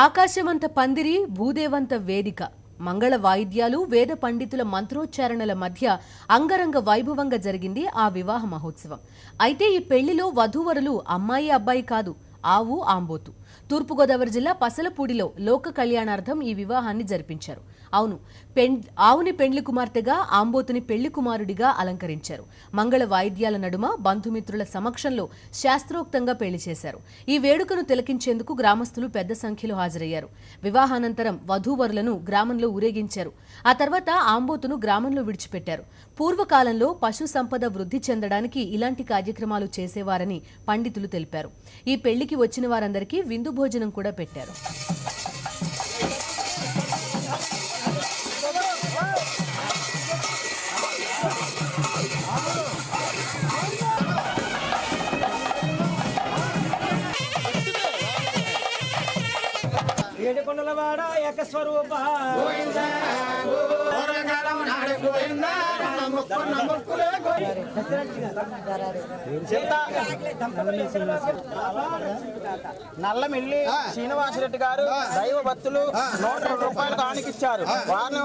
ఆకాశమంత పందిరి భూదేవంత వేదిక మంగళ వాయిద్యాలు వేద పండితుల మంత్రోచ్చారణల మధ్య అంగరంగ వైభవంగా జరిగింది ఆ వివాహ మహోత్సవం. అయితే ఈ పెళ్లిలో వధూవరులు అమ్మాయి అబ్బాయి కాదు, ఆవు ఆంబోతు. తూర్పుగోదావరి జిల్లా పసలపూడిలో లోక కళ్యాణార్థం ఈ వివాహాన్ని జరిపించారు. అవును, ఆవుని పెండ్లి కుమార్తెగా, ఆంబోతుని పెళ్లి కుమారుడిగా అలంకరించారు. మంగళ వాయిద్యాల నడుమ బంధుమిత్రుల సమక్షంలో శాస్త్రోక్తంగా పెళ్లి చేశారు. ఈ వేడుకను తిలకించేందుకు గ్రామస్తులు పెద్ద సంఖ్యలో హాజరయ్యారు. వివాహానంతరం వధూవరులను గ్రామంలో ఊరేగించారు. ఆ తర్వాత ఆంబోతును గ్రామంలో విడిచిపెట్టారు. పూర్వకాలంలో పశు సంపద వృద్ధి చెందడానికి ఇలాంటి కార్యక్రమాలు చేసేవారని పండితులు తెలిపారు. ఈ పెళ్లికి వచ్చిన వారందరికీ విందు భోజనం కూడా పెట్టారు. ఏడుకొండలవాడ ఏకస్వరూప నల్లమిల్లి శ్రీనివాసరెడ్డి గారు దైవ భక్తులు 100 రూపాయలు కానికిచ్చారు. వారిని